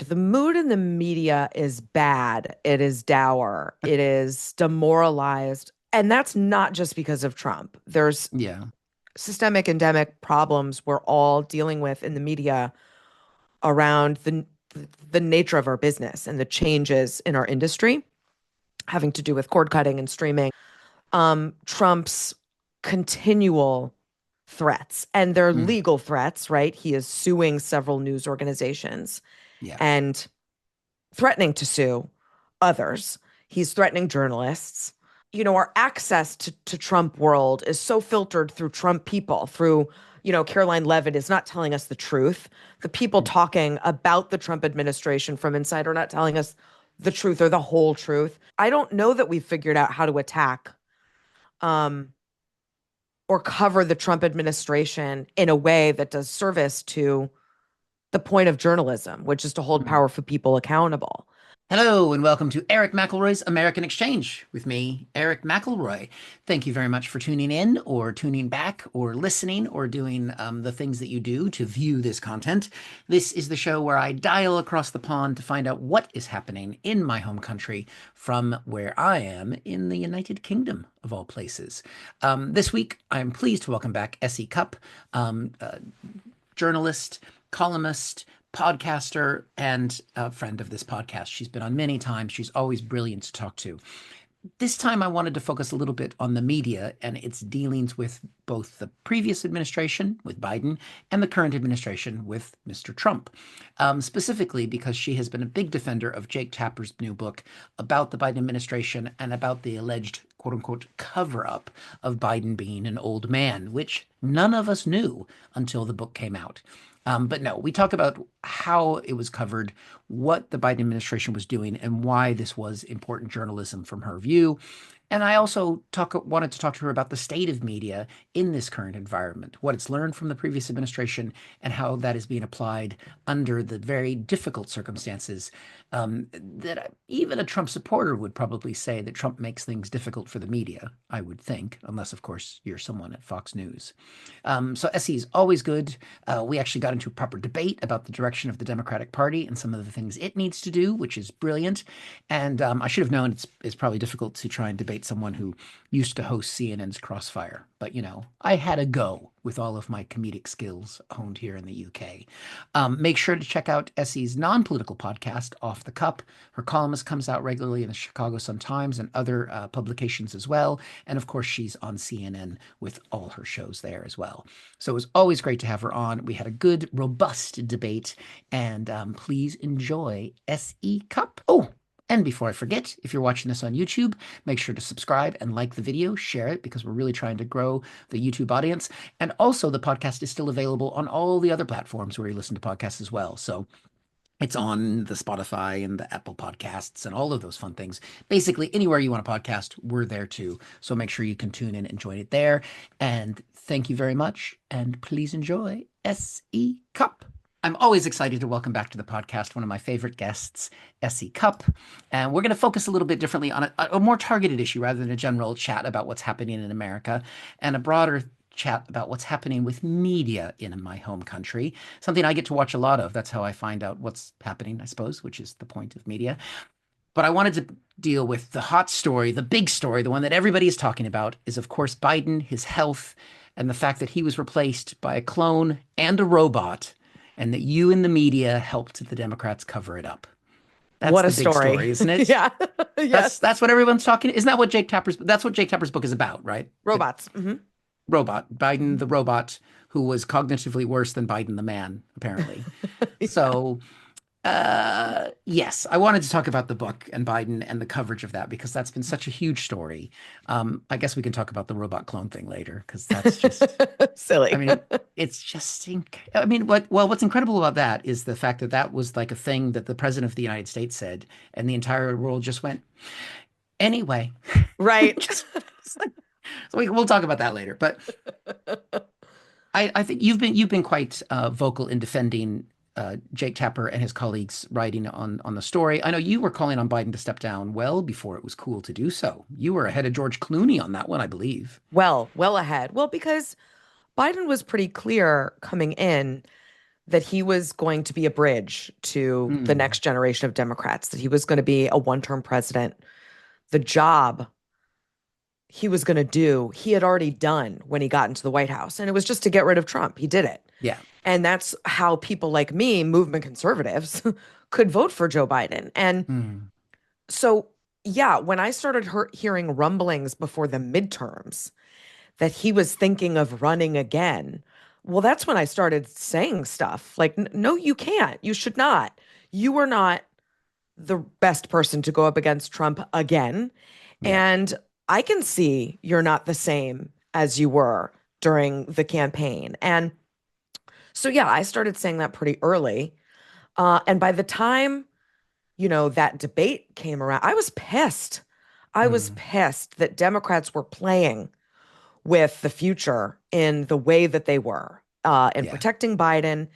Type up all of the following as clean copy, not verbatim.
The mood in the media is bad. It is dour. It is demoralized. And that's not just because of Trump. There's Yeah. systemic endemic problems we're all dealing with in the media around the nature of our business and the changes in our industry having to do with cord cutting and streaming. Trump's continual threats, and they're Mm, legal threats, right? He is suing several news organizations yeah. and threatening to sue others. He's threatening journalists. Our access to Trump world is so filtered through Trump people, through, Caroline Levitt is not telling us the truth. The people Mm. talking about the Trump administration from inside are not telling us the truth or the whole truth. I don't know that we've figured out how to attack um, or cover the Trump administration in a way that does service to the point of journalism, which is to hold Mm. powerful people accountable. Hello and welcome to Eric McElroy's American Exchange with me, Eric McElroy. Thank you very much for tuning in or tuning back or listening or doing the things that you do to view this content. This is the show where I dial across the pond to find out what is happening in my home country from where I am in the United Kingdom, of all places. This week, I'm pleased to welcome back S.E. Cupp, journalist, columnist, podcaster, and a friend of this podcast. She's been on many times. She's always brilliant to talk to. This time, I wanted to focus a little bit on the media and its dealings with both the previous administration with Biden and the current administration with Mr. Trump. Specifically because she has been a big defender of Jake Tapper's new book about the Biden administration and about the alleged quote unquote cover up of Biden being an old man, which none of us knew until the book came out. But no, we talk about how it was covered, what the Biden administration was doing, and why this was important journalism from her view. And I also wanted to talk to her about the state of media in this current environment, what it's learned from the previous administration, and how that is being applied under the very difficult circumstances that even a Trump supporter would probably say that Trump makes things difficult for the media, I would think, unless, of course, you're someone at Fox News. So SE is always good. We actually got into a proper debate about the direction of the Democratic Party and some of the things it needs to do, which is brilliant. And I should have known it's probably difficult to try and debate someone who used to host CNN's Crossfire. But, I had a go with all of my comedic skills honed here in the UK. Make sure to check out Essie's non-political podcast, Off the Cup. Her columnist comes out regularly in the Chicago Sun-Times and other publications as well. And of course, she's on CNN with all her shows there as well. So it was always great to have her on. We had a good, robust debate, and please enjoy S.E. Cupp. Oh, and before I forget, if you're watching this on YouTube, make sure to subscribe and like the video, share it, because we're really trying to grow the YouTube audience. And also, the podcast is still available on all the other platforms where you listen to podcasts as well. So it's on the Spotify and the Apple Podcasts and all of those fun things. Basically, anywhere you want a podcast, we're there too. So make sure you can tune in and join it there. And thank you very much. And please enjoy S.E. Cupp. I'm always excited to welcome back to the podcast one of my favorite guests, S.E. Cupp. And we're going to focus a little bit differently on a more targeted issue rather than a general chat about what's happening in America, and a broader chat about what's happening with media in my home country, something I get to watch a lot of. That's how I find out what's happening, I suppose, which is the point of media. But I wanted to deal with the hot story, the big story, the one that everybody is talking about is, of course, Biden, his health, and the fact that he was replaced by a clone and a robot, and that you in the media helped the Democrats cover it up. That's What a the big story. story, isn't it? Yeah. That's Yes. that's what everyone's talking. Isn't that what that's what Jake Tapper's book is about, right? The Robots. robot, Biden Mhm. the robot, who was cognitively worse than Biden the man, apparently. Yeah. So yes, I wanted to talk about the book and Biden and the coverage of that because that's been such a huge story. I guess we can talk about the robot clone thing later because that's just, I Silly. mean, it's just, I mean, what's incredible about that is the fact that that was like a thing that the president of the United States said, and the entire world just went, anyway, Right. just, so we'll talk about that later. But I think you've been quite vocal in defending Jake Tapper and his colleagues writing on the story. I know you were calling on Biden to step down well before it was cool to do so. You were ahead of George Clooney on that one, I believe. Well ahead. Well, because Biden was pretty clear coming in that he was going to be a bridge to the Mm. next generation of Democrats, that he was going to be a one-term president. The job he was going to do, he had already done when he got into the White House. And it was just to get rid of Trump. He did it. Yeah. And that's how people like me, movement conservatives, could vote for Joe Biden. And Mm. so, yeah, when I started hearing rumblings before the midterms that he was thinking of running again, well, that's when I started saying stuff like, no, you can't. You should not. You are not the best person to go up against Trump again. Yeah. And I can see you're not the same as you were during the campaign. And so, yeah, I started saying that pretty early. And by the time, that debate came around, I was pissed. I was Mm. pissed that Democrats were playing with the future in the way that they were, in Yeah. protecting Biden,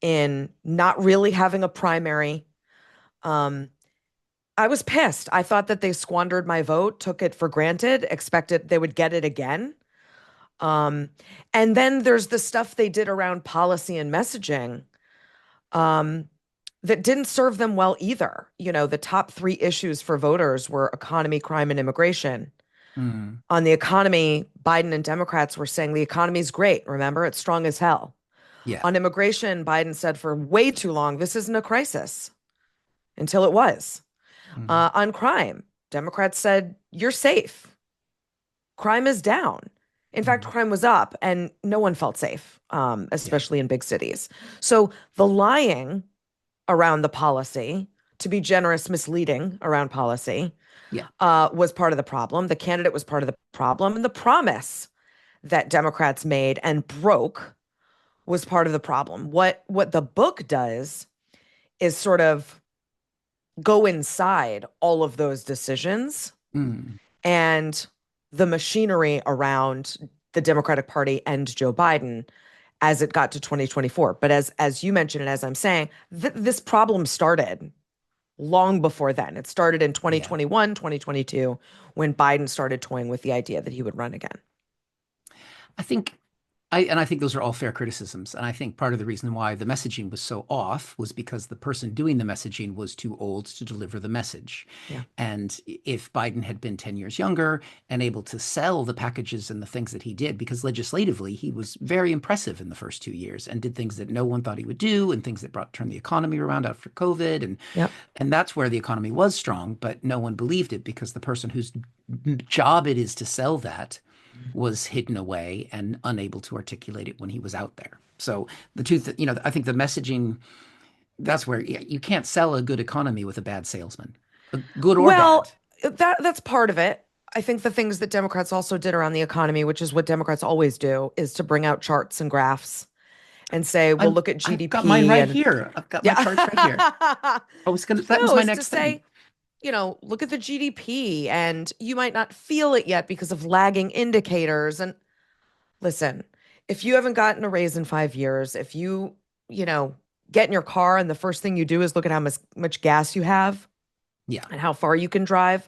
in not really having a primary. Um, I was pissed. I thought that they squandered my vote, took it for granted, expected they would get it again. Um, and then there's the stuff they did around policy and messaging, um, that didn't serve them well either. The top three issues for voters were economy, crime, and immigration. Mm. On the economy, Biden and Democrats were saying the economy is great. Remember, it's strong as hell. Yeah. On immigration, Biden said for way too long, this isn't a crisis until it was. Mm. On crime, Democrats said, you're safe. Crime is down. In fact, Mm. crime was up and no one felt safe, Yeah. especially in big cities. So the lying around the policy, to be generous, misleading around policy, Yeah. was part of the problem. The candidate was part of the problem. And the promise that Democrats made and broke was part of the problem. What the book does is sort of go inside all of those decisions Mm. and the machinery around the Democratic Party and Joe Biden as it got to 2024. But as you mentioned, and as I'm saying, this problem started long before then. It started in Yeah. 2021, 2022, when Biden started toying with the idea that he would run again. I think I think those are all fair criticisms. And I think part of the reason why the messaging was so off was because the person doing the messaging was too old to deliver the message. Yeah. And if Biden had been 10 years younger and able to sell the packages and the things that he did, because legislatively he was very impressive in the first 2 years and did things that no one thought he would do and things that turned the economy around after COVID. Yep. And that's where the economy was strong, but no one believed it because the person whose job it is to sell that was hidden away and unable to articulate it when he was out there. So the two, I think the messaging, that's where you can't sell a good economy with a bad salesman, good or bad. Well, that's part of it. I think the things that Democrats also did around the economy, which is what Democrats always do, is to bring out charts and graphs and say, well, look at I've got mine GDP right and here. I've got my charts right here. yeah. That was No, my is to next thing. say, look at the GDP and you might not feel it yet because of lagging indicators. And listen, if you haven't gotten a raise in 5 years, if you know, get in your car and the first thing you do is look at how much gas you have Yeah. and how far you can drive,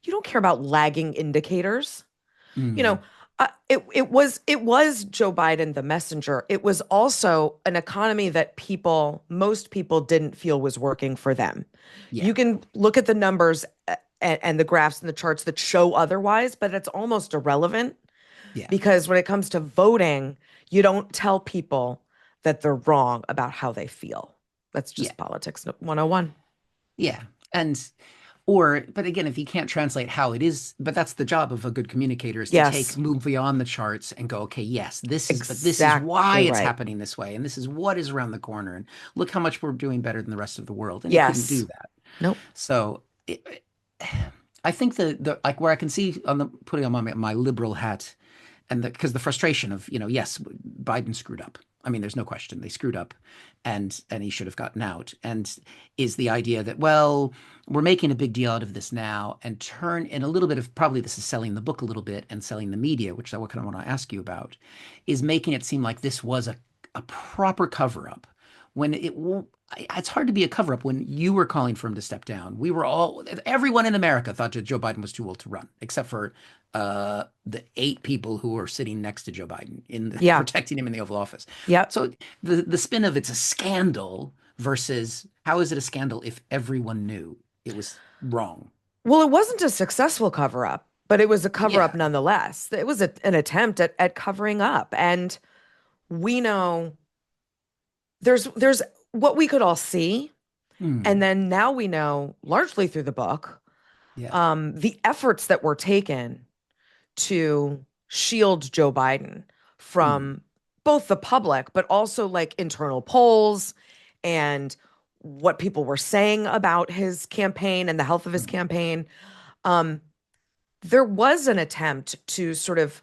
you don't care about lagging indicators. You know, Mm. it was Joe Biden the messenger. It was also an economy that most people didn't feel was working for them. Yeah. You can look at the numbers and the graphs and the charts that show otherwise, but it's almost irrelevant Yeah. because when it comes to voting, you don't tell people that they're wrong about how they feel. That's Yeah. just politics 101. Yeah. But again, if you can't translate how it is, but that's the job of a good communicator is to Yes, move beyond the charts and go, okay, yes, but this is why exactly it's right. happening this way. And this is what is around the corner. And look how much we're doing better than the rest of the world. And he couldn't do Yes. that. Nope. So I think the like where I can see on the putting on my liberal hat and because the frustration of yes, Biden screwed up. I mean, there's no question they screwed up, and he should have gotten out. And is the idea that, well, we're making a big deal out of this now and turn in a little bit of, probably this is selling the book a little bit and selling the media, which I kind of want to ask you about, is making it seem like this was a proper cover up when it's hard to be a cover up when you were calling for him to step down. Everyone in America thought that Joe Biden was too old to run, except for the 8 people who were sitting next to Joe Biden Yeah. protecting him in the Oval Office. Yep. So the spin of it's a scandal versus how is it a scandal if everyone knew it was wrong? Well, it wasn't a successful cover up, but it was a cover up Yeah. nonetheless. It was an attempt at covering up. And we know there's what we could all see. And Hmm. then now we know, largely through the book, Yeah. the efforts that were taken to shield Joe Biden Hmm. from both the public, but also like internal polls and what people were saying about his campaign and the health of his Hmm. campaign. Um, there was an attempt to sort of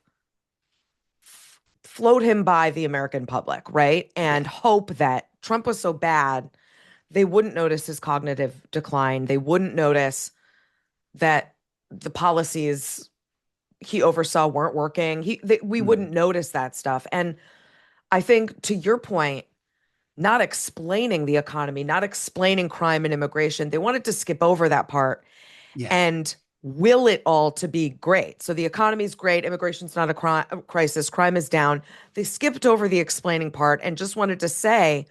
float him by the American public, right? And Yeah. hope that Trump was so bad, they wouldn't notice his cognitive decline. They wouldn't notice that the policies he oversaw weren't working. We wouldn't Hmm. notice that stuff. And I think to your point, not explaining the economy, not explaining crime and immigration, they wanted to skip over that part Yeah. and will it all to be great. So the economy's great, immigration's not a crisis, crime is down. They skipped over the explaining part and just wanted to say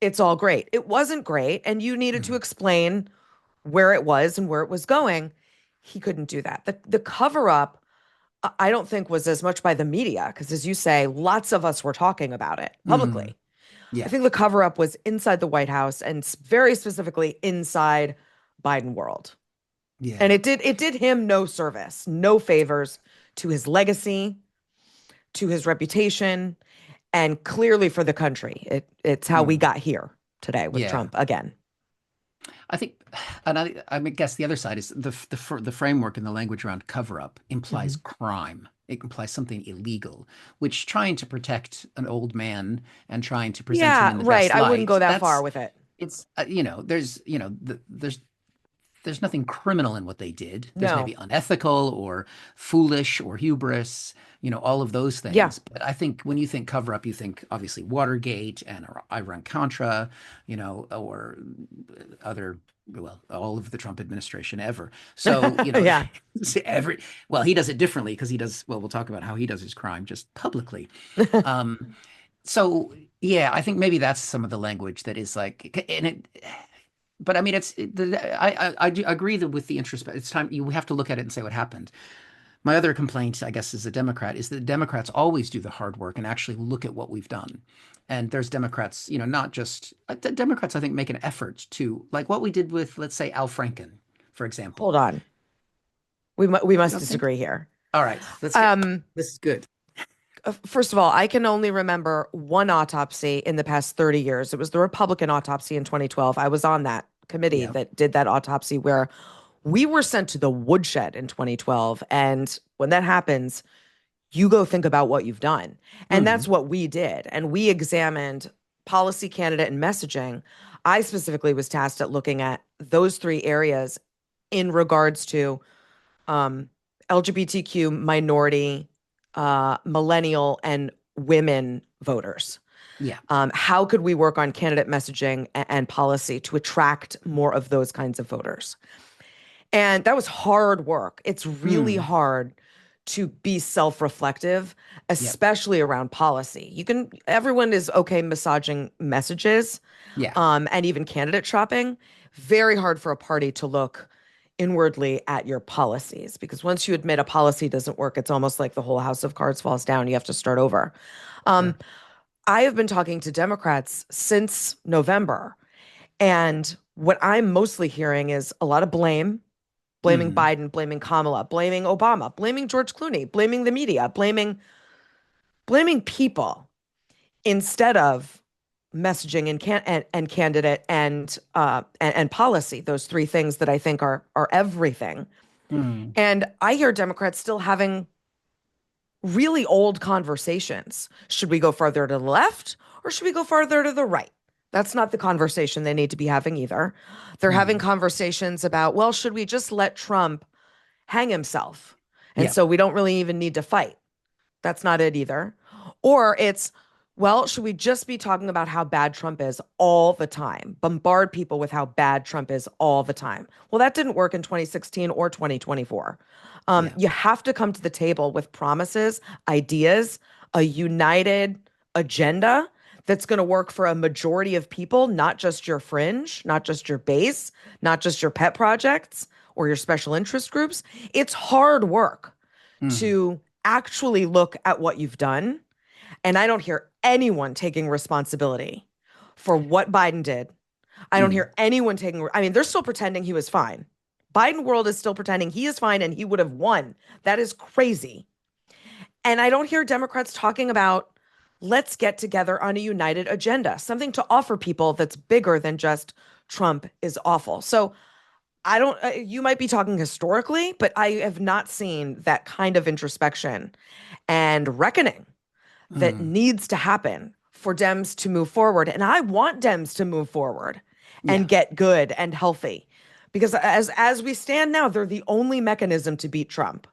it's all great. It wasn't great, and you needed to Hmm. explain where it was and where it was going. He couldn't do that. The cover up, I don't think was as much by the media because, as you say, lots of us were talking about it Hmm. publicly. I Yeah. think the cover up was inside the White House and very specifically inside Biden world. And Yeah. it did him no service, no favors to his legacy, to his reputation, and clearly for the country. It's how we Hmm. got here today with Yeah. Trump again. I think, and guess the other side is the framework and the language around cover up implies Mhm. crime. It implies something illegal, which trying to protect an old man and trying to present him Yeah, in the right. best I wouldn't go light, that far with it. it's, there's nothing criminal in what they did. There's maybe No. unethical or foolish or hubris, all of those Yeah. things. But I think when you think cover up, you think obviously Watergate and Iran Contra, or other, well, all of the Trump administration ever. So, Yeah. every, well, he does it differently because we'll talk about how he does his crime just publicly. Um, so yeah, I think maybe that's some of the language that is like, and but I mean, I do agree that with the introspect, it's time you have to look at it and say what happened. My other complaint, I guess, as a Democrat, is that Democrats always do the hard work and actually look at what we've done. And there's Democrats, not just Democrats, I think, make an effort to like what we did with, let's say, Al Franken, for example. Hold on. We You must don't think? disagree here. All right, let's get Um, this is good. First of all, I can only remember one autopsy in the past 30 years. It was the Republican autopsy in 2012. I was on that committee Yeah. that did that autopsy where we were sent to the woodshed in 2012. And when that happens, you go think about what you've done. And that's Hmm. what we did. And we examined policy, candidate, and messaging. I specifically was tasked at looking at those 3 areas in regards to um, LGBTQ minority, millennial, and women voters. Yeah. How could we work on candidate messaging and policy to attract more of those kinds of voters? And that was hard work. It's really Hmm. hard to be self-reflective, Yep. especially around policy. Everyone is okay massaging messages, Yeah. and even candidate shopping. Very hard for a party to look inwardly at your policies because once you admit a policy doesn't work, it's almost like the whole house of cards falls down. You have to start over. Um, Sure. I have been talking to Democrats since November, and what I'm mostly hearing is a lot of blaming Hmm. Biden, blaming Kamala, blaming Obama, blaming George Clooney, blaming the media, blaming people instead of messaging and candidate and policy. Those 3 things that I think are everything. Hmm. And I hear Democrats still having really old conversations. Should we go farther to the left or should we go farther to the right? That's not the conversation they need to be having either. They're having Hmm. conversations about, well, should we just let Trump hang himself? And Yeah. so we don't really even need to fight. That's not it either. Or it's, Well, should we just be talking about how bad Trump is all the time? Bombard people with how bad Trump is all the time. Well, that didn't work in 2016 or 2024. Yeah. You have to come to the table with promises, ideas, a united agenda that's going to work for a majority of people, not just your fringe, not just your base, not just your pet projects or your special interest groups. It's hard work Mm, to actually look at what you've done, and I don't hear anyone taking responsibility for what Biden did. I don't mm, hear anyone taking, I mean, they're still pretending he was fine. Biden world is still pretending he is fine and he would have won. That is crazy. And I don't hear Democrats talking about let's get together on a united agenda, something to offer people that's bigger than just Trump is awful. So I don't, you might be talking historically, but I have not seen that kind of introspection and reckoning that mm. needs to happen for Dems to move forward. And I want Dems to move forward Yeah. and get good and healthy. Because as we stand now, they're the only mechanism to beat Trump.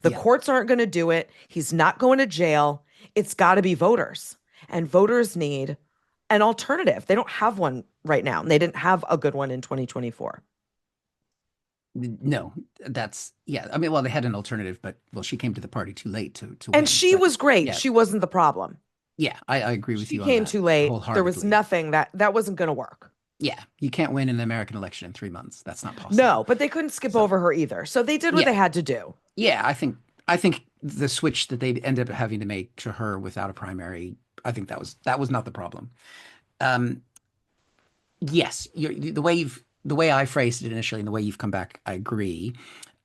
The Yeah. courts aren't going to do it. He's not going to jail. It's got to be voters. And voters need an alternative. They don't have one right now. And they didn't have a good one in 2024. No, that's yeah. I mean, well, they had an alternative, but well, she came to the party too late to And win. she But was great. yeah, She wasn't the problem. yeah, I agree with She you on came that too late. There was wholeheartedly. nothing that wasn't going to work. Yeah, you can't win an American election in 3 months. That's not possible. No, but they couldn't skip So over her either. So they did what yeah, they had to do. yeah, I think the switch that they ended up having to make to her without a primary, I think that was not the problem. Um, yes, the way I phrased it initially and the way you've come back, I agree.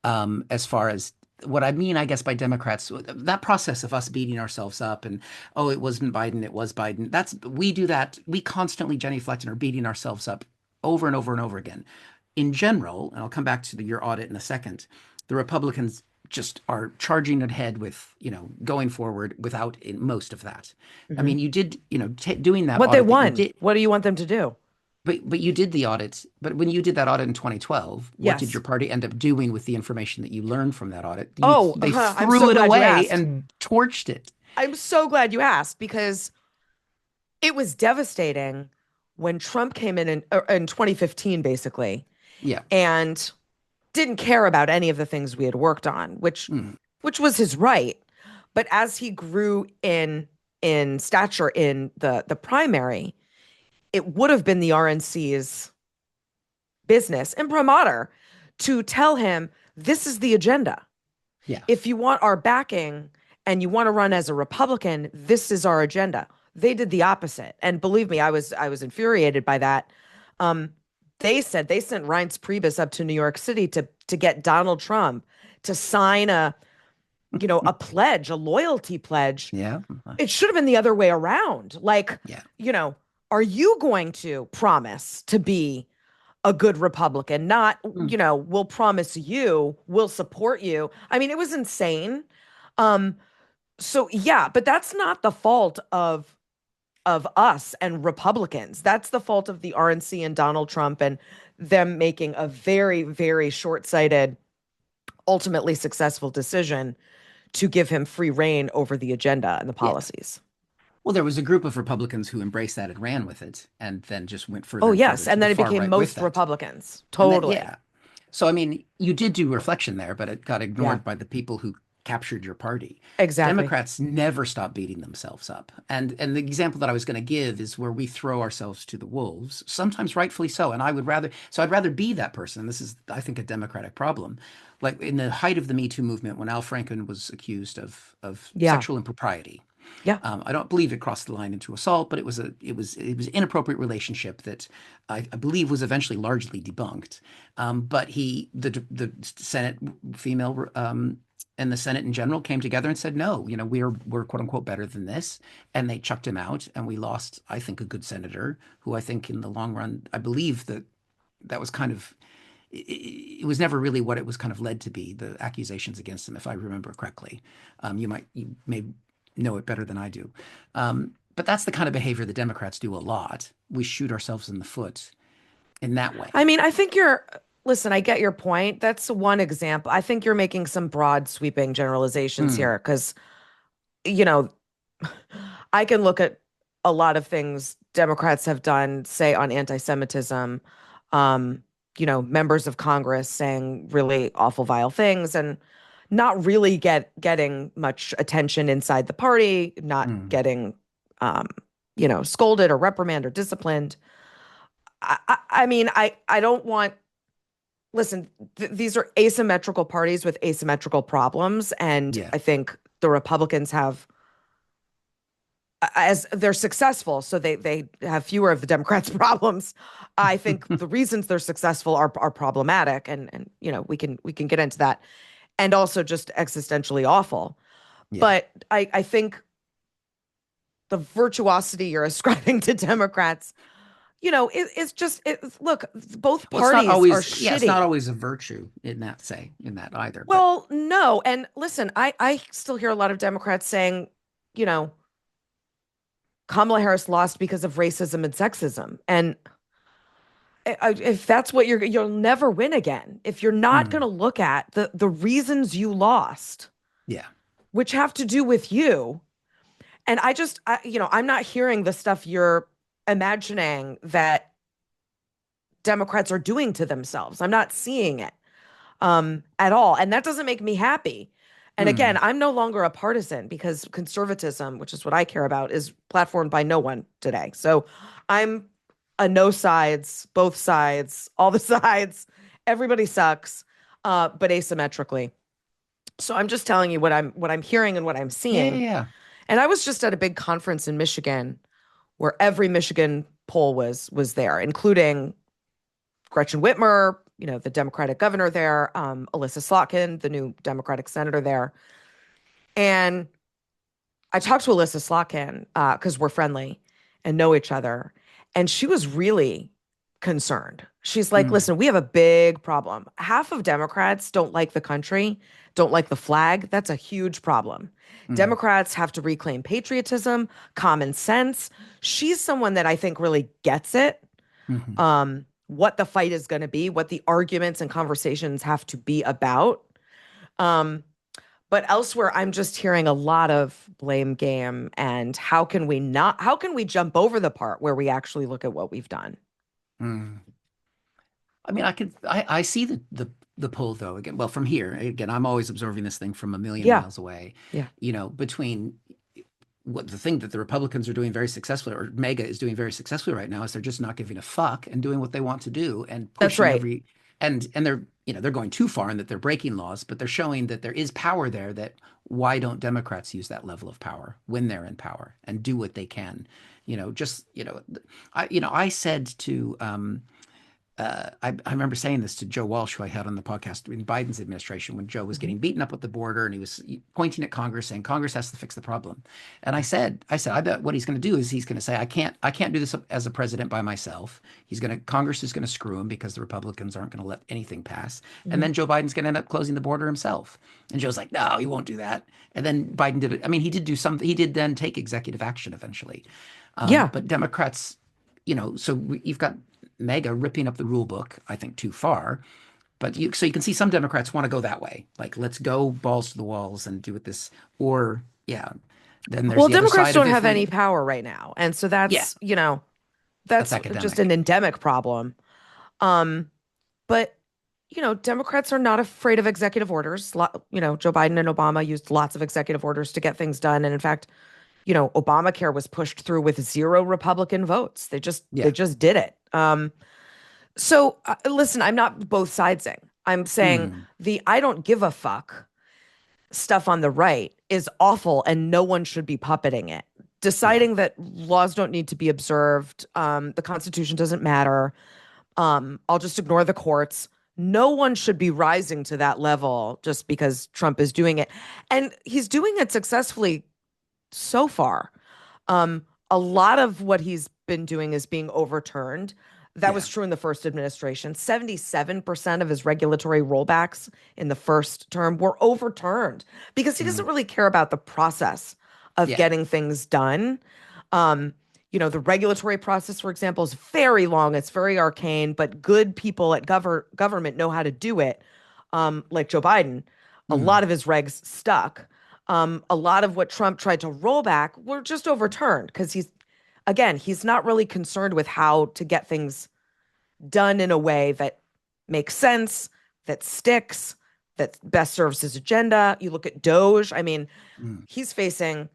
As far as what I mean, I guess by Democrats, that process of us beating ourselves up and oh, it wasn't Biden, it was Biden. We do that. We constantly, Jenny Flecton, are beating ourselves up over and over and over again. In general, and I'll come back to your audit in a second, the Republicans just are charging ahead with, going forward without most of that. I Mhm. mean, you did, doing that What they audit that you won. did, What do you want them to do? but you did the audit. But when you did that audit in 2012, what did Yes. your party end up doing with the information that you learned from that audit? Oh, They I'm threw so it glad you away asked. and torched it. I'm so glad you asked because it was devastating when Trump came in 2015, basically, Yeah. and didn't care about any of the things we had worked on, Mm. which was his right. But as he grew in stature in the primary, it would have been the RNC's business imprimatur to tell him this is the agenda. Yeah. If you want our backing and you want to run as a Republican, this is our agenda. They did the opposite. And believe me, I was infuriated by that. Um, they said they sent Reince Priebus up to New York City to get Donald Trump to sign a pledge, a loyalty pledge. Yeah. It should have been the other way around. Like, Yeah. you know, are you going to promise to be a good Republican? Not, Mm. we'll promise you, we'll support you. I mean, it was insane. Um, so yeah, but that's not the fault of us and Republicans. That's the fault of the RNC and Donald Trump and them making a very, very short-sighted, ultimately successful decision to give him free reign over the agenda and the Yeah. policies. Well, there was a group of Republicans who embraced that and ran with it, and then just went Oh, further and further yes. to And the then it far became right with most that. Republicans. And then, Totally. yeah. So, I mean, you did do reflection there, but it got Yeah, ignored by the people who captured your party. exactly. Democrats never stop beating themselves up. And the example that I was going to give is where we throw ourselves to the wolves, sometimes rightfully so. And I'd rather be that person. This is, I think, a Democratic problem. Like in the height of the Me Too movement, when Al Franken was accused of Yeah. sexual impropriety, Yeah. I don't believe it crossed the line into assault, but it was inappropriate relationship that I believe was eventually largely debunked. But the Senate female and the Senate in general came together and said, no, we're quote unquote better than this, and they chucked him out, and we lost, I think, a good senator who I think in the long run, I believe that was kind of it was never really what it was kind of led to be, the accusations against him, if I remember correctly. You may know it better than I do. But that's the kind of behavior the Democrats do a lot. We shoot ourselves in the foot in that I way. mean, listen, I get your point. That's one example. I think you're making some broad sweeping generalizations Mm, here because, you know, I can look at a lot of things Democrats have done, say on anti-Semitism, um, members of Congress saying really awful, vile things and not really getting much attention inside the party, not Mm. getting, um, scolded or reprimanded or disciplined. I mean, I don't want, listen, these are asymmetrical parties with asymmetrical problems. And Yeah. I think the Republicans have, as they're successful, so they have fewer of the Democrats' problems. I think the reasons they're successful are problematic, and we can get into that, and also just existentially awful. Yeah. But I think the virtuosity you're ascribing to Democrats, is just look, both Well, it's not parties are always, yeah, it's not shitty. always a virtue in that either. But Well, no, and listen, I still hear a lot of Democrats saying, you know, Kamala Harris lost because of racism and sexism, and if that's what you'll never win again if you're not going mm, to look at the reasons you lost, yeah. which have to do with you. And I'm not hearing the stuff you're imagining that Democrats are doing to themselves. I'm not seeing it at all. And that doesn't make me happy. And again, Mm, I'm no longer a partisan because conservatism, which is what I care about, is platformed by no one today. So I'm a no sides, both sides, all the sides. Everybody sucks, but asymmetrically. So I'm just telling you what I'm hearing and what I'm yeah, yeah, seeing. yeah. And I was just at a big conference in Michigan where every Michigan poll was there, including Gretchen Whitmer, the Democratic governor there, Alyssa Slotkin, the new Democratic senator there. And I talked to Alyssa Slotkin because we're friendly and know each other. And she was really concerned. She's like, Mm, listen, we have a big problem. Half of Democrats don't like the country, don't like the flag. That's a huge problem. mm, Democrats have to reclaim patriotism, common sense. She's someone that I think really gets it, mhm. what the fight is going to be, what the arguments and conversations have to be about. Um, but elsewhere, I'm just hearing a lot of blame game and how can we jump over the part where we actually look at what we've done? Mm. I mean, I see the pull though. Again, well, from here, again, I'm always observing this thing from a million Yeah. miles away. Yeah. Between what the thing that the Republicans are doing very successfully, or MAGA is doing very successfully right now, is they're just not giving a fuck and doing what they want to do and That's pushing right. every and they're going too far and that they're breaking laws, but they're showing that there is power there. That why don't Democrats use that level of power when they're in power and do what they can? Just I said to I remember saying this to Joe Walsh, who I had on the podcast in Biden's administration when Joe was Mhm. getting beaten up at the border and he was pointing at Congress saying Congress has to fix the problem. And I bet what he's going to do is he's going to say, I can't do this as a president by myself. Congress is going to screw him because the Republicans aren't going to let anything pass. And Mhm. then Joe Biden's going to end up closing the border himself. And Joe's like, no, he won't do that. And then Biden did it. I mean, he did do something. He did then take executive action eventually. Yeah. But Democrats, you've got MAGA ripping up the rule book, I think, too far. But you can see some Democrats want to go that way. Like, let's go balls to the walls and do it this. Or, yeah, then there's Well, the other Democrats side of don't if have any we, power right now. And so yeah, that's that's just an academic. endemic problem. Um, but Democrats are not afraid of executive orders. Joe Biden and Obama used lots of executive orders to get things done. And in fact, Obamacare was pushed through with zero Republican votes. They Yeah. just did it. So listen, I'm not both sidesing. I'm saying Mm, the I don't give a fuck stuff on the right is awful and no one should be puppeting it. yeah. Deciding that laws don't need to be observed, the Constitution doesn't matter. I'll just ignore the courts. No one should be rising to that level just because Trump is doing it. And he's doing it successfully so far. A lot of what he's been doing is being overturned. That Yeah. was true in the first administration. 77% of his regulatory rollbacks in the first term were overturned because he Mm, doesn't really care about the process of yeah. getting things done. Um, the regulatory process, for example, is very long. It's very arcane, but good people at government know how to do it. Like Joe Biden, a Mm, lot of his regs stuck. A lot of what Trump tried to roll back were just overturned because he's again, he's not really concerned with how to get things done in a way that makes sense, that sticks, that best serves his agenda. You look at Doge, I mean, Mm. he's facing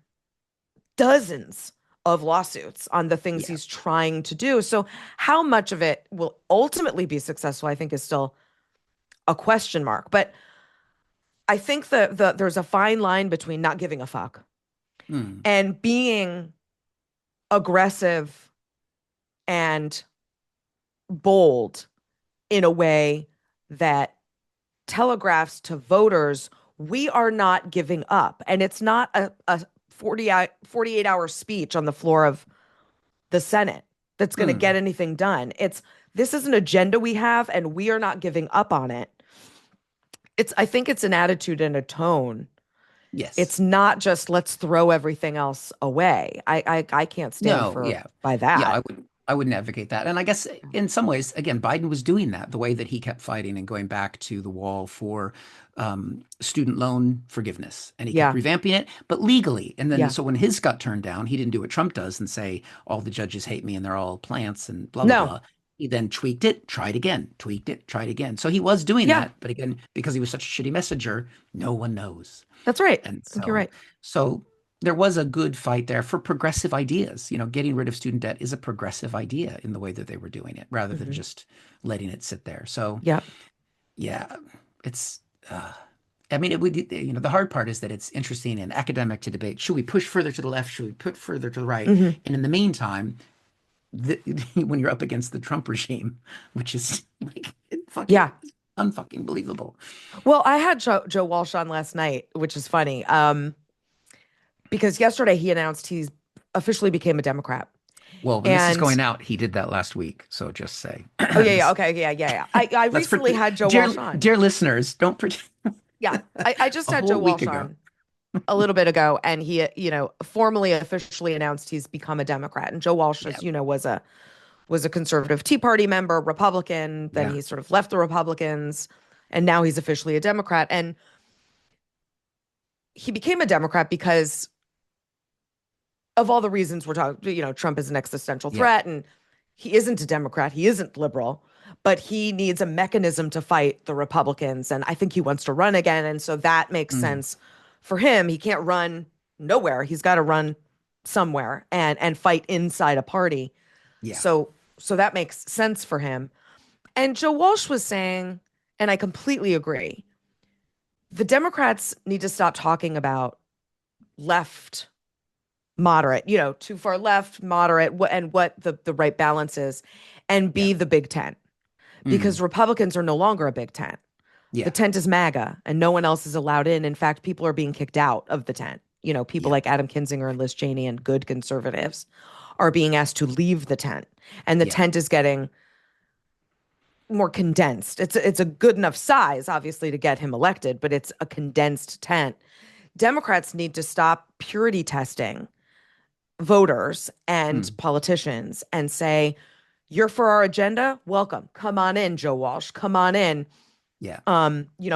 dozens of lawsuits on the things Yeah. he's trying to do. So, how much of it will ultimately be successful, I think, is still a question mark. But I think there's a fine line between not giving a fuck Mm. and being aggressive and bold in a way that telegraphs to voters we are not giving up. And it's not a 48-hour speech on the floor of the Senate that's going to get Mm. anything done. It's this is an agenda we have and we are not giving up on it. I think it's an attitude and a tone. Yes. It's not just let's throw everything else away. I can't stand No, for yeah. by Yeah, that. I wouldn't advocate that. And I guess in some ways, again, Biden was doing that, the way that he kept fighting and going back to the wall for student loan forgiveness. And he kept Yeah. revamping it, but legally. And then Yeah. so when his got turned down, he didn't do what Trump does and say, all the judges hate me and they're all plants and blah, blah, No. blah. He then tweaked it, tried again, tweaked it, tried again. So he was doing Yeah. that. But again, because he was such a shitty messenger, no one knows. That's right. I And think you're right. so there was a good fight there for progressive ideas. You know, getting rid of student debt is a progressive idea in the way that they were doing it, rather than Hmm. just letting it sit there. So Yeah. yeah, it's. I mean, it would. You know, the hard part is that it's interesting and academic to debate. Should we push further to the left? Should we put further to the right? Hmm. And in the meantime, the, when you're up against the Trump regime, which is like fucking Yeah. unfucking believable. Well, I had Joe Walsh on last night, which is funny. Because yesterday he announced he's officially became a Democrat. Well, when this is And going out, he did that last week. So just say oh yeah, yeah, this. okay, yeah, yeah, yeah. I Let's recently had Joe dear Walsh on. dear listeners, don't pretend Yeah, I just a had Joe whole week Walsh ago. on a little bit ago, and he, formally officially announced he's become a Democrat. And Joe Walsh, Yeah, as you know, was a conservative Tea Party member, Republican. Then yeah. he sort of left the Republicans, and now he's officially a Democrat. And he became a Democrat because of all the reasons we're talking. Trump is an existential Yeah. threat, and he isn't a Democrat. He isn't liberal, but he needs a mechanism to fight the Republicans. And I think he wants to run again. And so that makes Mm, sense for him. He can't run nowhere. He's got to run somewhere and fight inside a party. yeah. So that makes sense for him. And Joe Walsh was saying, and I completely agree, the Democrats need to stop talking about left, moderate, too far left, moderate, and what the right balance is, and Yeah. be the Big Tent. Because Mm, Republicans are no longer a big tent. The yeah. tent is MAGA and no one else is allowed in. In fact, people are being kicked out of the tent. People Yeah. like Adam Kinzinger and Liz Cheney and good conservatives are being asked to leave the tent. And the Yeah. tent is getting more condensed. It's a good enough size, obviously, to get him elected, but it's a condensed tent. Democrats need to stop purity testing voters and Mm, politicians and say, you're for our agenda? Welcome. Come on in, Joe Walsh. Come on in. yeah.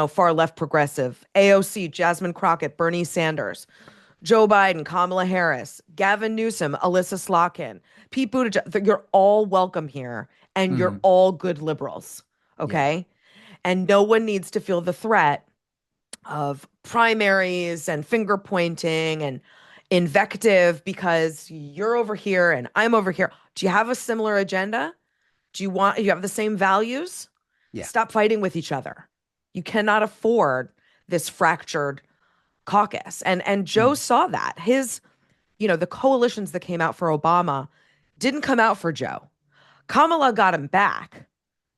Far left progressive, AOC, Jasmine Crockett, Bernie Sanders, Joe Biden, Kamala Harris, Gavin Newsom, Alyssa Slotkin, Pete Buttigieg. You're all welcome here, and you're Mm, all good liberals. yeah. Okay. And no one needs to feel the threat of primaries and finger pointing and invective because you're over here and I'm over here. Do you have a similar agenda? You have the same values? Yeah. Stop fighting with each other. You cannot afford this fractured caucus. And Joe Mm, saw that. The coalitions that came out for Obama didn't come out for Joe. Kamala got him back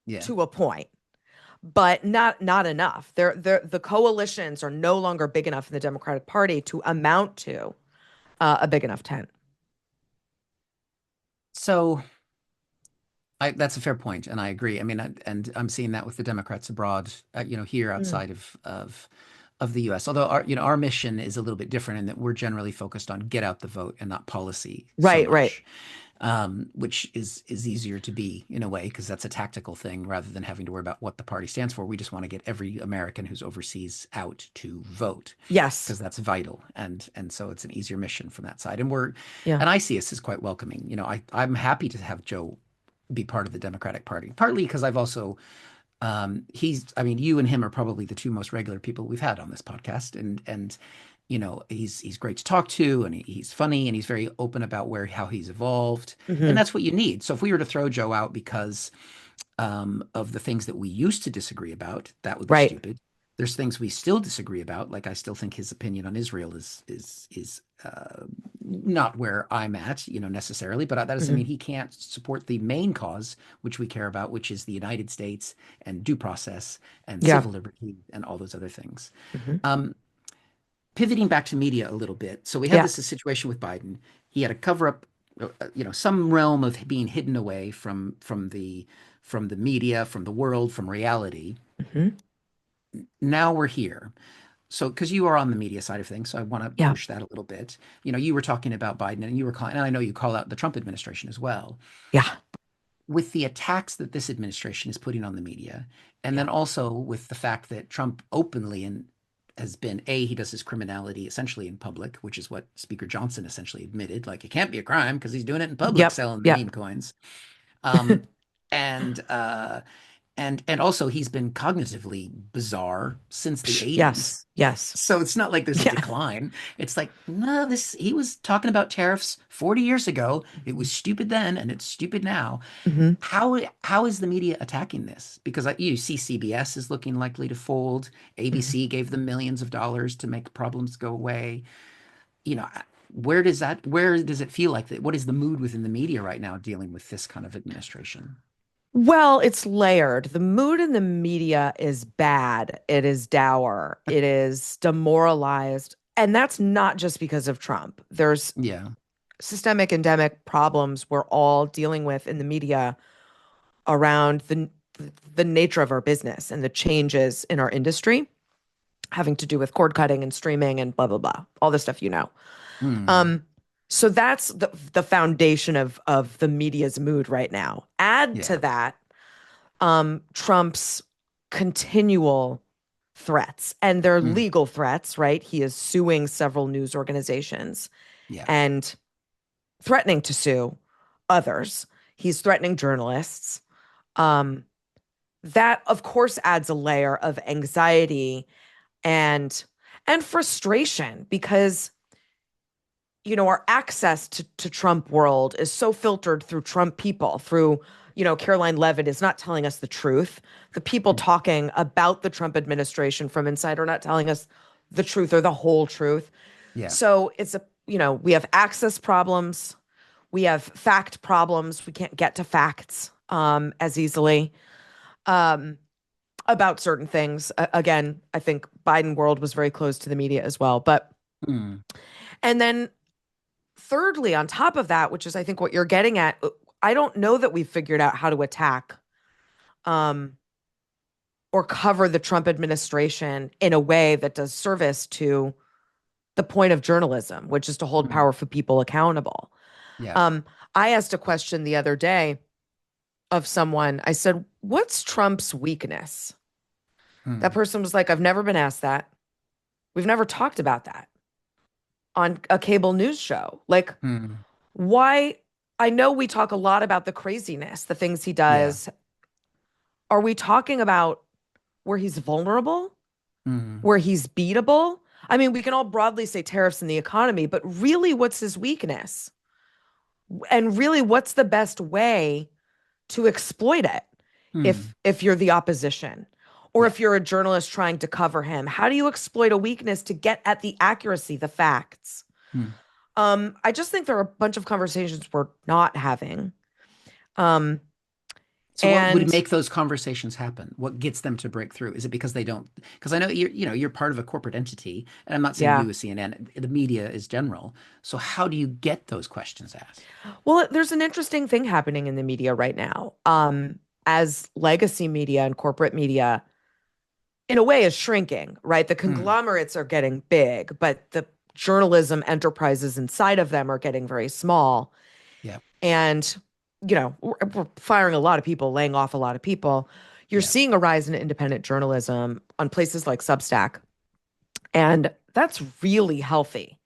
yeah. to a point, but not enough. The coalitions are no longer big enough in the Democratic Party to amount to a big enough tent. So that's a fair point, and I agree. I mean, and I'm seeing that with the Democrats abroad, here Mm. outside of of the U.S. Although our mission is a little bit different in that we're generally focused on get out the vote and not policy so Right, right. much, which is easier to be in a way because that's a tactical thing rather than having to worry about what the party stands for. We just want to get every American who's overseas out to vote Yes. because that's vital, and so it's an easier mission from that side. Yeah. And I see us as quite welcoming. I'm happy to have Joe be part of the Democratic Party, partly because I've also I mean, you and him are probably the two most regular people we've had on this podcast, and he's great to talk to, and he's funny, and he's very open about how he's evolved, and Hmm. that's what you need. So if we were to throw Joe out because of the things that we used to disagree about, that would be Right. stupid. There's things we still disagree about, like I still think his opinion on Israel is not where I'm at, necessarily, but that doesn't mean Hmm. he can't support the main cause which we care about, which is the United States and due process and Yeah. civil liberty and all those other things. Hmm. Um, Pivoting back to media a little bit, so we have Yeah. this situation with Biden. He had a cover up, some realm of being hidden away from the media, from the world, from reality. Hmm. Now we're here. So, because you are on the media side of things, so I want to Yeah. push that a little bit. You were talking about Biden, and you were calling, and I know you call out the Trump administration as well, Yeah. with the attacks that this administration is putting on the media, and Yeah. then also with the fact that Trump openly and has been he does his criminality essentially in public, which is what Speaker Johnson essentially admitted. Like, it can't be a crime because he's doing it in public, Yep. selling the meme Yep. coins. Um, and and also he's been cognitively bizarre since the '80s. Yes. Yes. So it's not like there's a Yeah. decline. It's like, no, he was talking about tariffs 40 years ago. It was stupid then and it's stupid now. Hmm. How is the media attacking this? Because you see CBS is looking likely to fold. Hmm. ABC gave them millions of dollars to make problems go away. You know, where does it feel like that? What is the mood within the media right now dealing with this kind of administration? Well, it's layered. The mood in the media is bad. It is dour. It is demoralized. And that's not just because of Trump. There's Yeah. systemic endemic problems we're all dealing with in the media around the nature of our business and the changes in our industry having to do with cord cutting and streaming and blah blah blah, all the stuff you know. Hmm. Um, so that's the foundation of the media's mood right now. Add to Yeah. that Trump's continual threats, and they're Mm. legal threats, right? He is suing several news organizations Yeah. and threatening to sue others. He's threatening journalists. Um, that, of course, adds a layer of anxiety and frustration because our access to Trump world is so filtered through Trump people, through, Caroline Levitt is not telling us the truth. The people Mm. talking about the Trump administration from inside are not telling us the truth or the whole truth. Yeah. So we have access problems. We have fact problems. We can't get to facts as easily about certain things. Again, I think Biden world was very close to the media as well. Mm. And then thirdly, on top of that, which is I think what you're getting at, I don't know that we've figured out how to attack um, or cover the Trump administration in a way that does service to the point of journalism, which is to hold Mm. powerful people accountable. Yeah. Um, I asked a question the other day of someone. I said, "What's Trump's weakness?" That Mm. person was like, "I've never been asked that. We've never talked about that on a cable news show. Like, Mm. why?" I know we talk a lot about the craziness, the things he Yeah. does. Are we talking about where he's vulnerable, Mm. where he's beatable? I mean, we can all broadly say tariffs in the economy, but really, what's his weakness? And really, what's the best way to exploit it Mm. if you're the opposition? Or Yeah. if you're a journalist trying to cover him, how do you exploit a weakness to get at the accuracy, the facts? Mm. I just think there are a bunch of conversations we're not having. Um, So what would and make those conversations happen? What gets them to break through? Is it because they don't? Because I know you're part of a corporate entity, and I'm not saying yeah, you as CNN, the media is general. So how do you get those questions asked? well, there's an interesting thing happening in the media right now. As legacy media and corporate media in a way is shrinking, right? The Mm, conglomerates are getting big, but the journalism enterprises inside of them are getting very small. yeah, And, we're firing a lot of people, laying off a lot of people. You're yeah. seeing a rise in independent journalism on places like Substack. And that's really healthy.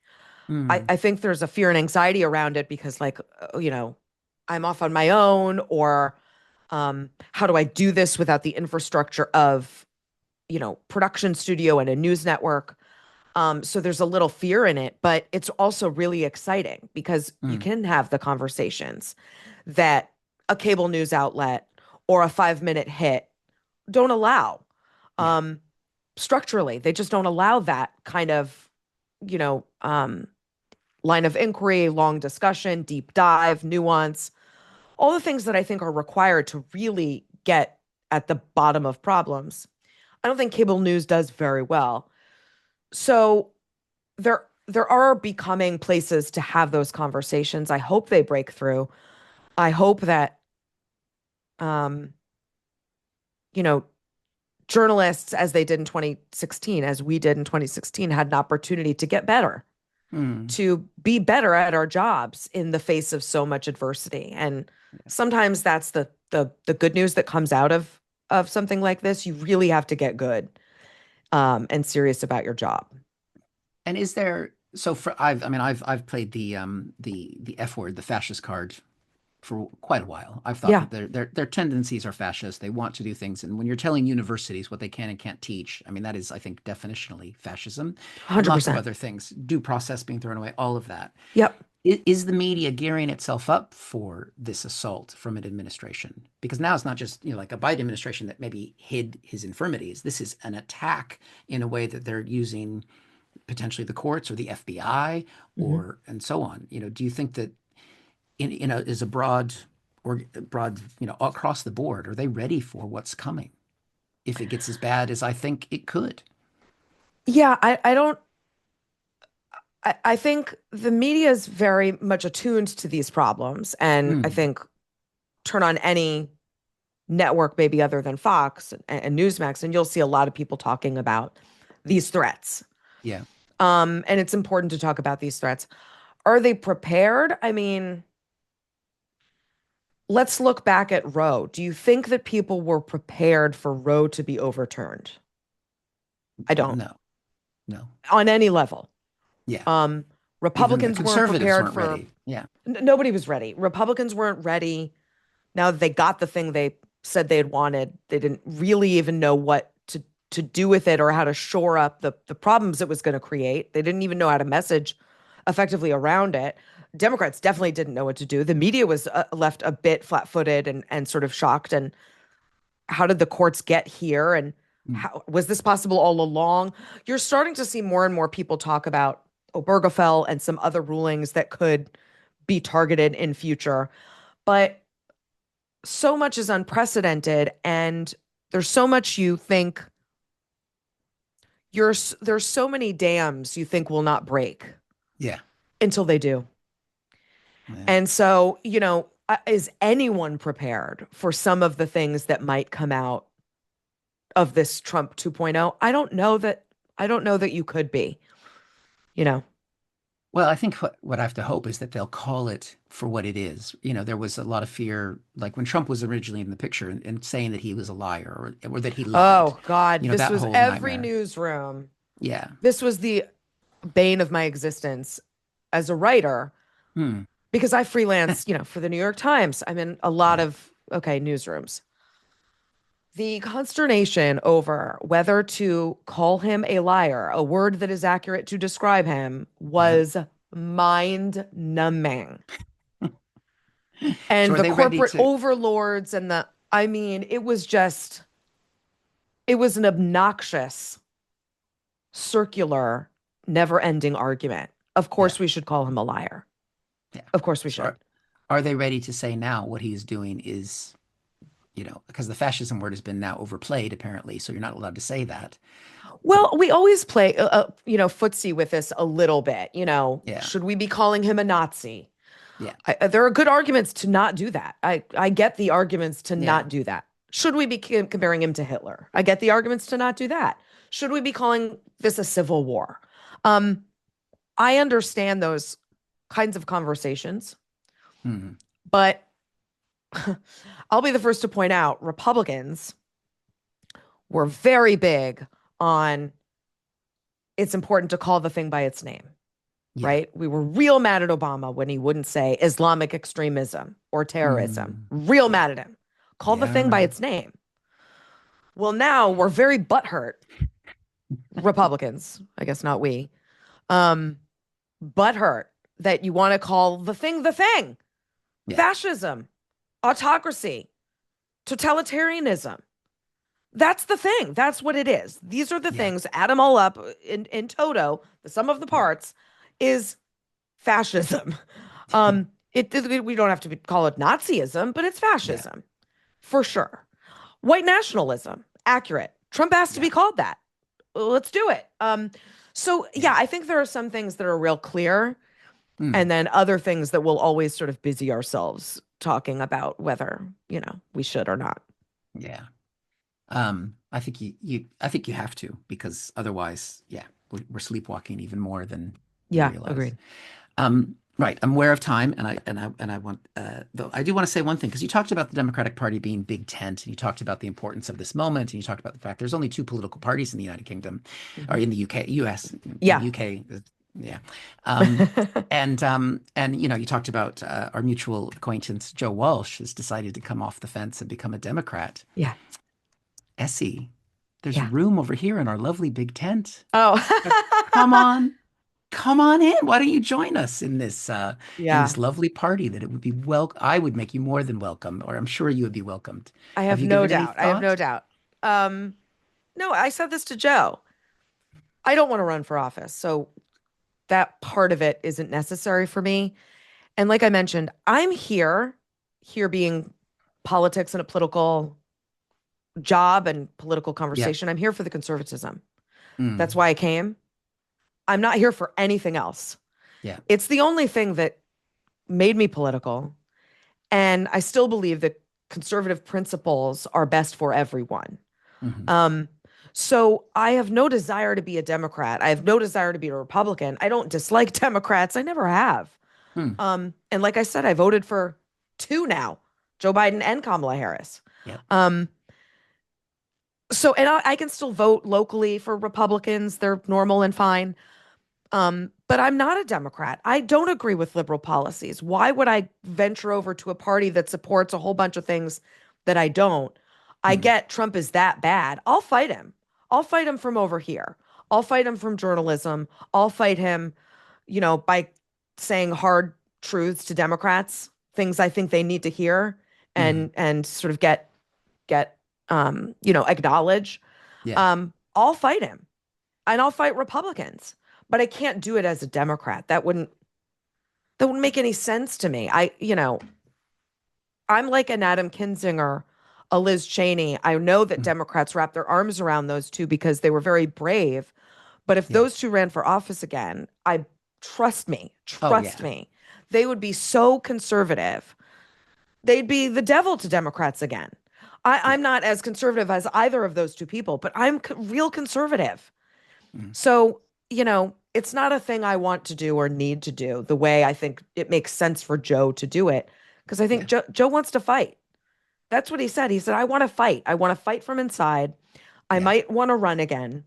Mm, I think there's a fear and anxiety around it because, like, I'm off on my own, or how do I do this without the infrastructure of, production studio and a news network? So there's a little fear in it, but it's also really exciting because you mm, can have the conversations that a cable news outlet or a 5 minute hit don't allow. yeah. Um, Structurally, they just don't allow that kind of, you know, um, line of inquiry, long discussion, deep dive, nuance, all the things that I think are required to really get at the bottom of problems. I don't think cable news does very well. So there are becoming places to have those conversations. I hope they break through. I hope that um, you know, journalists, as they did in 2016, as we did in 2016, had an opportunity to get better, Mm, to be better at our jobs in the face of so much adversity. And sometimes that's the good news that comes out of something like this. You really have to get good and serious about your job. and is there so for I've played the F word, the fascist card for quite a while. I've thought Yeah, that their tendencies are fascist. They want to do things, and when you're telling universities what they can and can't teach, I mean that is, I think, definitionally fascism, and lots of 100%. other things, due process being thrown away, all of that. Yep. Is the media gearing itself up for this assault from an administration? Because now it's not just, like a Biden administration that maybe hid his infirmities. This is an attack in a way that they're using potentially the courts or the FBI Mhm. or and so on. Do you think that is a broad, across the board, are they ready for what's coming if it gets as bad as I think it could? Yeah, I don't I think the media is very much attuned to these problems. And I Mm, think turn on any network, maybe other than Fox and Newsmax, and you'll see a lot of people talking about these threats. yeah. And it's important to talk about these threats. Are they prepared? I mean, let's look back at Roe. Do you think that people were prepared for Roe to be overturned? I don't, No, no. on any level. Yeah. Um, Even the Republicans weren't conservatives prepared weren't for, ready. Yeah. nobody was ready. Republicans weren't ready. Now that they got the thing they said they had wanted, they didn't really even know what to do with it or how to shore up the problems it was going to create. They didn't even know how to message effectively around it. Democrats definitely didn't know what to do. The media was left a bit flat-footed and sort of shocked. And how did the courts get here? And Mm, how was this possible all along? You're starting to see more and more people talk about Obergefell and some other rulings that could be targeted in future. But so much is unprecedented, and there's so much you think there's so many dams you think will not break yeah. until they do. Yeah. And so, is anyone prepared for some of the things that might come out of this Trump 2.0? I don't know that you could be, you know. Well, I think what I have to hope is that they'll call it for what it is. There was a lot of fear, like when Trump was originally in the picture and saying that he was a liar or that he lied. Oh God, this That was whole every nightmare. newsroom. Yeah. This was the bane of my existence as a writer Hmm. because I freelance, for the New York Times. I'm in a lot Yeah. of, okay, newsrooms. The consternation over whether to call him a liar, a word that is accurate to describe him, Yeah. was mind numbing. So And are the they ready corporate to? overlords I mean, it was an obnoxious, circular, never ending argument. Of Yeah. course, we should call him a liar. Yeah. Of course, we So should. are they ready to say now what he's doing is, because the fascism word has been now overplayed apparently, so you're not allowed to say that. But Well, we always play, footsie with this a little bit. yeah. Should we be calling him a Nazi? Yeah. There are good arguments to not do that. I get the arguments to Yeah. not do that. Should we be comparing him to Hitler? I get the arguments to not do that. Should we be calling this a civil war? Um, I understand those kinds of conversations, Mhm. but I'll be the first to point out Republicans were very big on it's important to call the thing by its name, Yeah. right? We were real mad at Obama when he wouldn't say Islamic extremism or terrorism. Mm. Real Yeah. mad at him. Call the Yeah, I thing by remember. its name. Well, now we're very butthurt, Republicans, I guess not we, um, butthurt that you want to call the thing, Yeah. fascism, autocracy, totalitarianism. That's the thing. That's what it is. These are the Yeah. things, add them all up in toto, the sum of the Yeah. parts is fascism. We don't have to call it Nazism, but it's Yeah. fascism for sure. White nationalism, accurate. Trump has to Yeah. be called that. Let's do it. So Yeah. yeah, I think there are some things that are real clear, Mm. and then other things that we'll always sort of busy ourselves talking about whether, we should or not. Yeah. I think I think you have to, because otherwise, yeah, we're sleepwalking even more than we Yeah, realize. agreed. Right. I'm aware of time, and I want, though I do want to say one thing, because you talked about the Democratic Party being big tent, and you talked about the importance of this moment, and you talked about the fact there's only two political parties in the United Kingdom, or Mhm. in the UK, US, Yeah. UK, yeah. Um, and you talked about our mutual acquaintance Joe Walsh has decided to come off the fence and become a Democrat. Yeah. Essie, there's Yeah. room over here in our lovely big tent. Oh. Come on, come on in. Why don't you join us in Yeah. this lovely party that it would be I would make you more than welcome, or I'm sure you would be welcomed. I Have have you no given any doubt. I have no thought? doubt. Um, no, I said this to Joe. I don't want to run for office. So that part of it isn't necessary for me. And like I mentioned, I'm here being politics and a political job and political Yeah. conversation. I'm here for the conservatism. That's Mm. why I came. I'm not here for anything else. Yeah. It's the only thing that made me political. And I still believe that conservative principles are best for everyone. Hmm. Um, so I have no desire to be a Democrat. I have no desire to be a Republican. I don't dislike Democrats. I never have. Hmm. And like I said, I voted for two now, Joe Biden and Kamala Harris. Yeah. Um, and I can still vote locally for Republicans. They're normal and fine. But I'm not a Democrat. I don't agree with liberal policies. Why would I venture over to a party that supports a whole bunch of things that I don't? I Hmm. get Trump is that bad. I'll fight him. I'll fight him from over here. I'll fight him from journalism. I'll fight him, by saying hard truths to Democrats, things I think they need to hear Hmm. and sort of get acknowledge. Yeah. I'll fight him and I'll fight Republicans, but I can't do it as a Democrat. That wouldn't make any sense to me. I'm like an Adam Kinzinger, a Liz Cheney. I know that Mm. Democrats wrap their arms around those two because they were very brave. But if Yeah. those two ran for office again, Oh, trust yeah. me, they would be so conservative. They'd be the devil to Democrats again. I'm Yeah. not as conservative as either of those two people, but I'm real conservative. Mm. So, it's not a thing I want to do or need to do the way I think it makes sense for Joe to do it. Because I think Yeah. Joe wants to fight. That's what he said. He said, I want to fight. I want to fight from inside. I Yeah. might want to run again.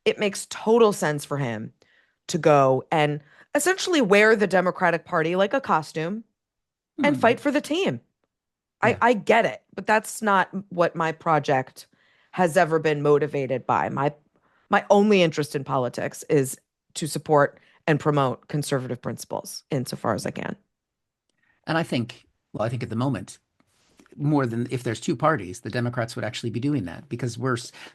It makes total sense for him to go and essentially wear the Democratic Party like a costume and Mm. fight for the team. Yeah. I get it, but that's not what my project has ever been motivated by. My only interest in politics is to support and promote conservative principles insofar as I can. And I think at the moment, more than if there's two parties, the Democrats would actually be doing that, because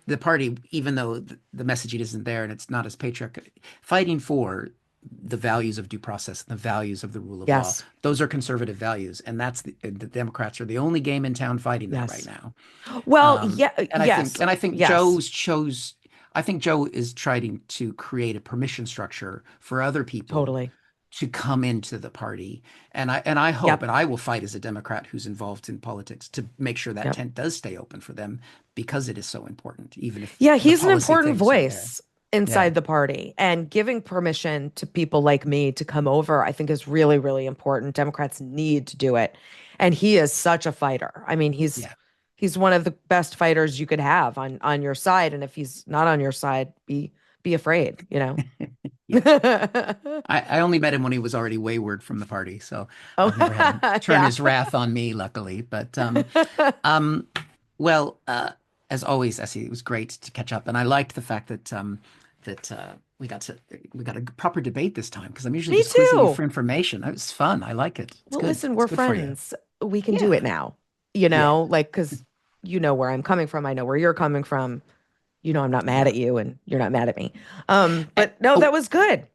the party, even though the messaging isn't there and it's not as patriotic, fighting for the values of due process and the values of the rule of law. Yes. Those are conservative values, and the Democrats are the only game in town fighting that right Yes. now. Well, yeah, And yes. I think Yes. I think Joe is trying to create a permission structure for other people Totally. to come into the party. And I hope, Yep. and I will fight as a Democrat who's involved in politics to make sure that Yep. tent does stay open for them because it is so important, even if Yeah, the he's an policy important things aren't there. voice Yeah. inside the party, and giving permission to people like me to come over, I think is really, really important. Democrats need to do it. And he is such a fighter. I mean, Yeah. he's one of the best fighters you could have on your side. And if he's not on your side, be afraid, you know? Yeah. I only met him when he was already wayward from the party, so Oh, I've never had him turn yeah. his wrath on me, luckily. But um, well, as always, Essie, it was great to catch up, and I liked the fact that we got a proper debate this time because I'm usually Me just quizzing you too. for information. It was fun. I like it. It's Well, good. listen, It's we're good for you. friends. We can do Yeah. it now, you Yeah. know, like, because you know where I'm coming from. I know where you're coming from. You know, I'm not mad Yeah. at you and you're not mad at me. And, But no, that oh, was good.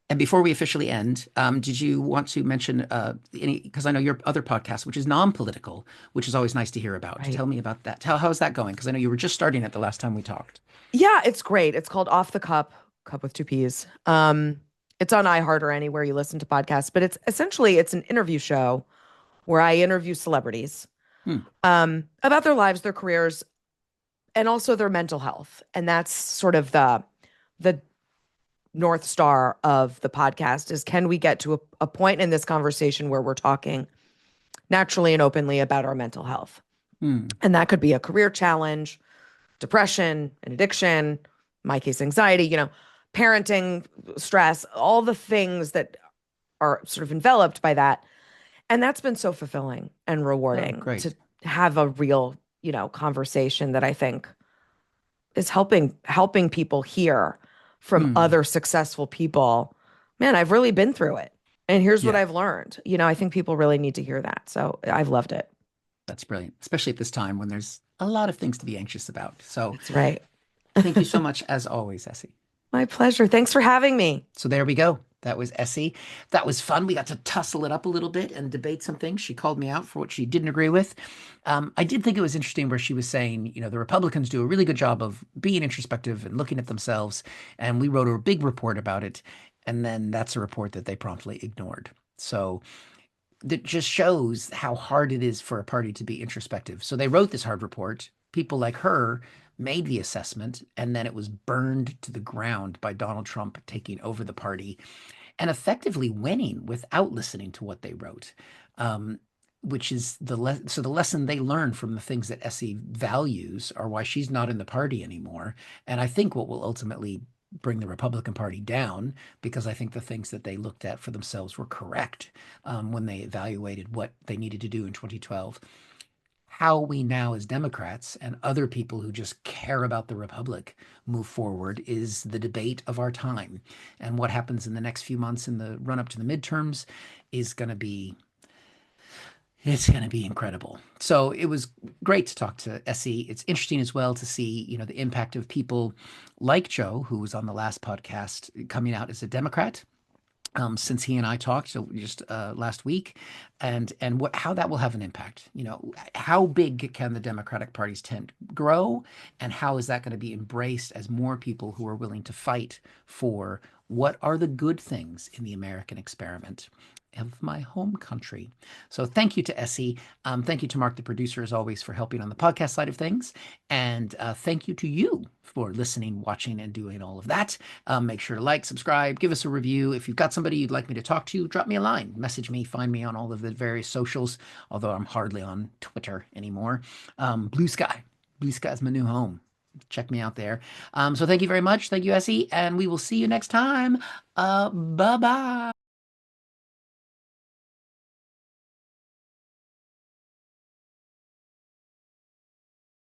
and before we officially end, did you want to mention any? Because I know your other podcast, which is non-political, which is always nice to hear about. Right. Tell me about that. How's that going? Because I know you were just starting it the last time we talked. Yeah, it's great. It's called Off the Cup, Cup with two P's. It's on iHeart or anywhere you listen to podcasts, but it's an interview show where I interview celebrities Hmm. about their lives, their careers, and also their mental health. And that's sort of the North Star of the podcast is, can we get to a point in this conversation where we're talking naturally and openly about our mental health? Hmm. And that could be a career challenge, depression, an addiction, in my case, anxiety, you know, parenting, stress, all the things that are sort of enveloped by that. And that's been so fulfilling and Oh, rewarding to great. have a real, you know, conversation that I think is helping people hear from Hmm. other successful people. Man, I've really been through it. And here's what Yeah, I've learned. You know, I think people really need to hear that. So I've loved it. that's brilliant, especially at this time when there's a lot of things to be anxious about. So That's right. thank you so much, as always, Essie. My pleasure. Thanks for having me. So there we go. That was Essie. That was fun. We got to tussle it up a little bit and debate some things. She called me out for what she didn't agree with. I did think it was interesting where she was saying, you know, the Republicans do a really good job of being introspective and looking at themselves. And we wrote a big report about it. And then that's a report that they promptly ignored. So that just shows how hard it is for a party to be introspective. So they wrote this hard report. People like her made the assessment, and then it was burned to the ground by Donald Trump taking over the party and effectively winning without listening to what they wrote. Um, which is so the lesson they learned from the things that Essie values are why she's not in the party anymore. And I think what will ultimately bring the Republican Party down, because I think the things that they looked at for themselves were correct when they evaluated what they needed to do in 2012. How we now, as Democrats and other people who just care about the Republic, move forward is the debate of our time. And what happens in the next few months in the run up to the midterms is going to be it's going to be incredible. So it was great to talk to Essie. It's interesting as well to see, you know, the impact of people like Joe, who was on the last podcast, coming out as a Democrat since he and I talked so just last week, and what how that will have an impact. You know, how big can the Democratic Party's tent grow, and how is that going to be embraced as more people who are willing to fight for what are the good things in the American experiment of my home country. So thank you to Essie. Thank you to Mark, the producer, as always, for helping on the podcast side of things. And thank you to you for listening, watching, and doing all of that. Make sure to like, subscribe, give us a review. If you've got somebody you'd like me to talk to, drop me a line, message me, find me on all of the various socials, although I'm hardly on Twitter anymore. Blue Sky. Blue Sky is my new home. Check me out there. So thank you very much. Thank you, Essie. And we will see you next time. Bye-bye.